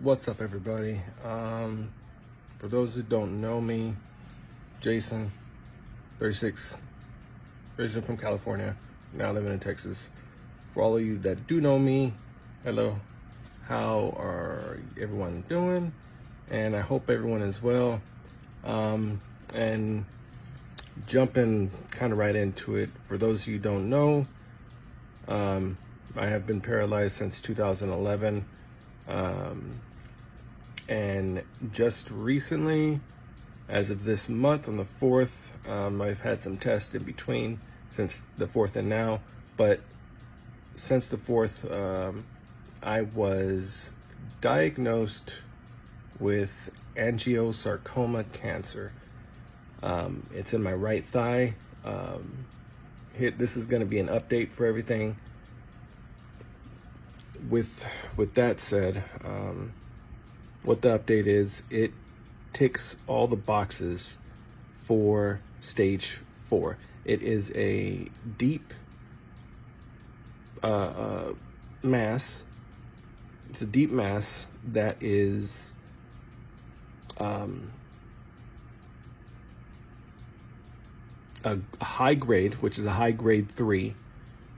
What's up, everybody? For those who don't know me, Jason, 36, originally from California, now living in Texas. For all of you that do know me, hello. How are everyone doing? And I hope everyone is well. And jumping kind of right into it, for those of you who don't know, I have been paralyzed since 2011. And just recently, as of this month on the 4th, I've had some tests in between since the 4th and now, but since the 4th, I was diagnosed with angiosarcoma cancer. It's in my right thigh. This is going to be an update for everything. With that said, what the update is, it ticks all the boxes for stage 4. It is a deep mass. It's a deep mass that is a high grade, which is a high grade 3.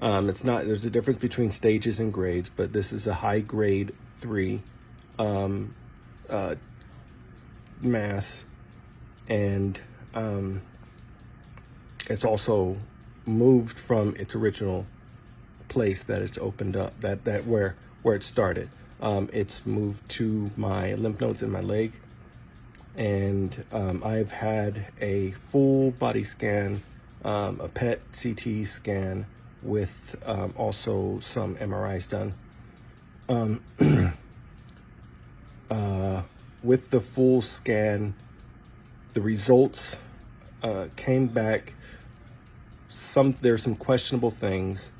It's not, there's a difference between stages and grades, but this is a high grade 3 mass, and it's also moved from its original place that it's opened up, that where it started. It's moved to my lymph nodes in my leg, and I've had a full body scan, a PET CT scan, with also some MRIs done. With the full scan, the results came back. There's some questionable things,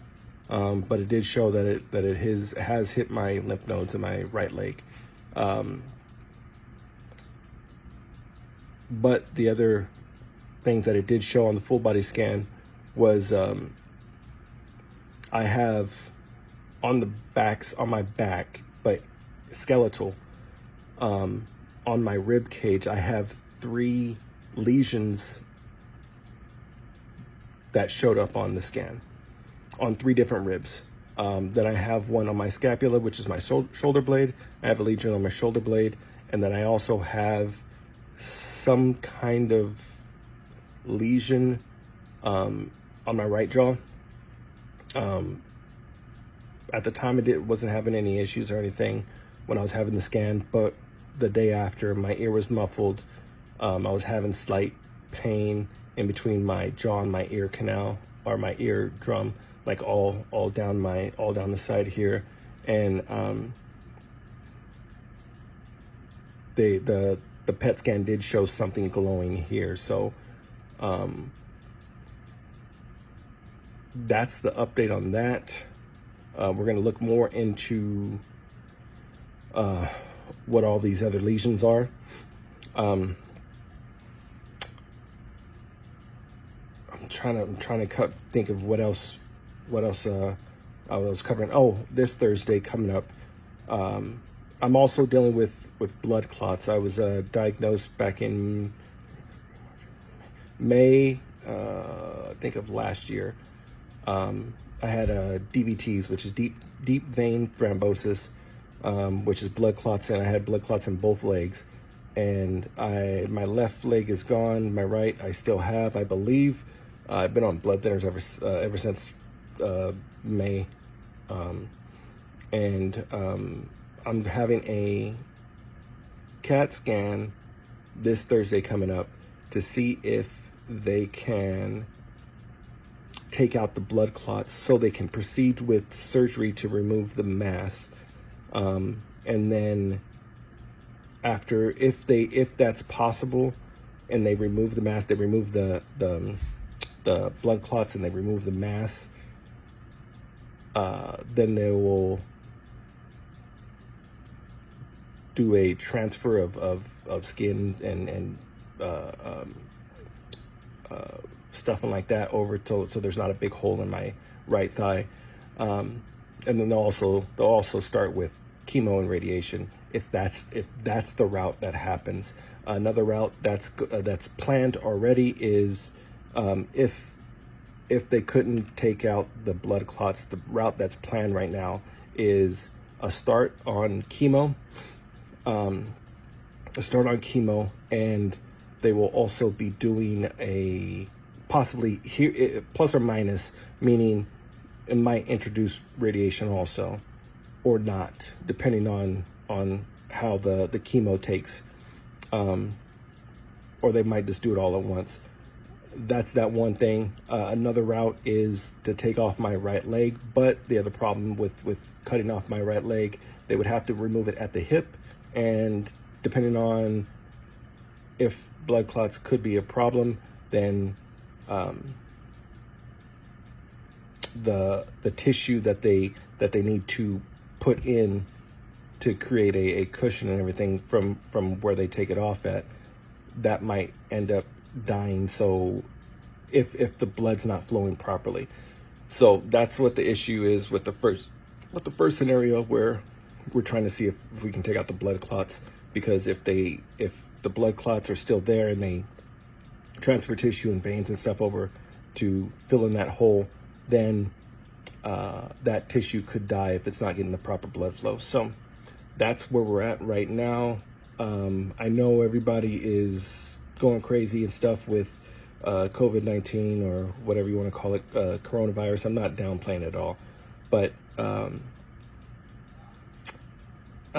but it did show that it has hit my lymph nodes in my right leg. But the other things that it did show on the full body scan was I have on my back, but skeletal, on my rib cage, I have 3 lesions that showed up on the scan on 3 different ribs. Then I have one on my scapula, which is my shoulder blade. I have a lesion on my shoulder blade, and then I also have some kind of lesion on my right jaw. At the time, wasn't having any issues or anything when I was having the scan, but the day after, my ear was muffled. I was having slight pain in between my jaw and my ear canal, or my eardrum, like all down the side here. And the PET scan did show something glowing here. So that's the update on that. We're going to look more into what all these other lesions are. I'm trying to think of what else I was covering. Oh, this Thursday coming up, I'm also dealing with blood clots. I was diagnosed back in May, I think of last year. I had DVTs, which is deep vein thrombosis, which is blood clots, and I had blood clots in both legs. And my left leg is gone. My right, I still have, I believe. I've been on blood thinners ever since May, and I'm having a CAT scan this Thursday coming up to see if they can take out the blood clots so they can proceed with surgery to remove the mass. And then after, if that's possible, and they remove the mass, they remove the blood clots and they remove the mass, then they will do a transfer of skin and stuffing like that over so there's not a big hole in my right thigh. And then they'll also start with chemo and radiation if that's the route that happens. Another route that's planned already is if they couldn't take out the blood clots, the route that's planned right now is a start on chemo, and they will also be doing a possibly here plus or minus, meaning it might introduce radiation also, or not, depending on how the chemo takes, or they might just do it all at once. That's that one thing. Another route is to take off my right leg, but the other problem with cutting off my right leg, they would have to remove it at the hip, and depending on if blood clots could be a problem, then the tissue that they need to put in to create a cushion and everything from where they take it off at, that might end up dying. So if the blood's not flowing properly, so that's what the issue is with the first scenario, where we're trying to see if we can take out the blood clots, because if the blood clots are still there and they transfer tissue and veins and stuff over to fill in that hole, then that tissue could die if it's not getting the proper blood flow. So that's where we're at right now. I know everybody is going crazy and stuff with COVID-19, or whatever you want to call it, coronavirus. I'm not downplaying it at all, but I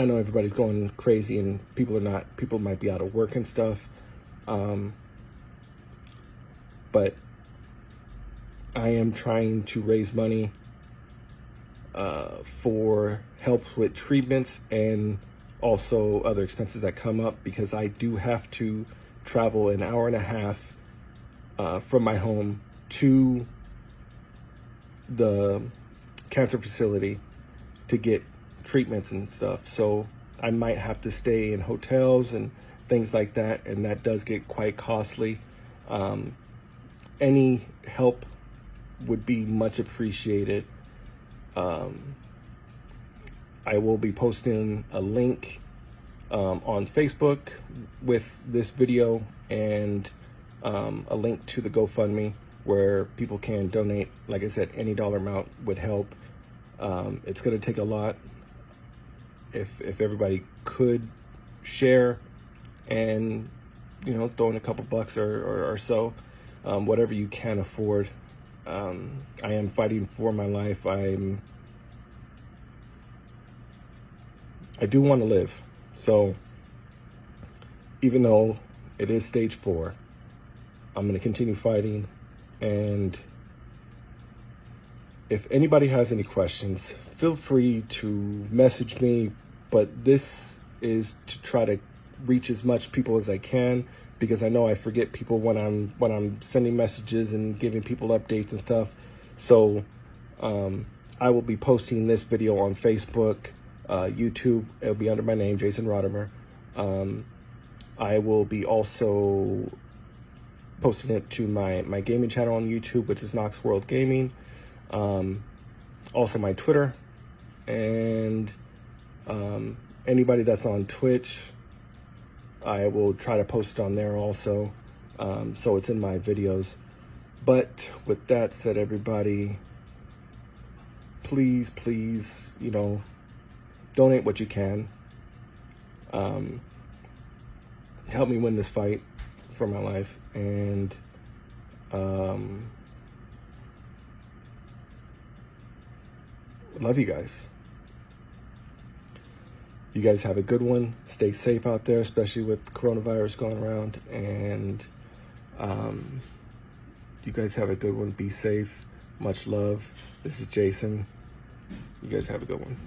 know everybody's going crazy and people might be out of work and stuff. But I am trying to raise money for help with treatments and also other expenses that come up, because I do have to travel an hour and a half from my home to the cancer facility to get treatments and stuff. So I might have to stay in hotels and things like that, and that does get quite costly. Any help would be much appreciated. I will be posting a link on Facebook with this video, and a link to the GoFundMe where people can donate. Like I said, any dollar amount would help. It's going to take a lot. If everybody could share and, throw in a couple bucks or so, whatever you can afford. I am fighting for my life. I do want to live. So even though it is stage 4, I'm going to continue fighting. And if anybody has any questions, feel free to message me. But this is to try to reach as much people as I can, because I know I forget people when I'm sending messages and giving people updates and stuff. So I will be posting this video on Facebook, YouTube. It'll be under my name, Jason Rodimer. I will be also posting it to my gaming channel on YouTube, which is Knox World Gaming. Also my Twitter, and anybody that's on Twitch, I will try to post it on there also, so it's in my videos. But with that said, everybody, please, donate what you can. Help me win this fight for my life, and love you guys. You guys have a good one. Stay safe out there, especially with coronavirus going around. And you guys have a good one. Be safe. Much love. This is Jason. You guys have a good one.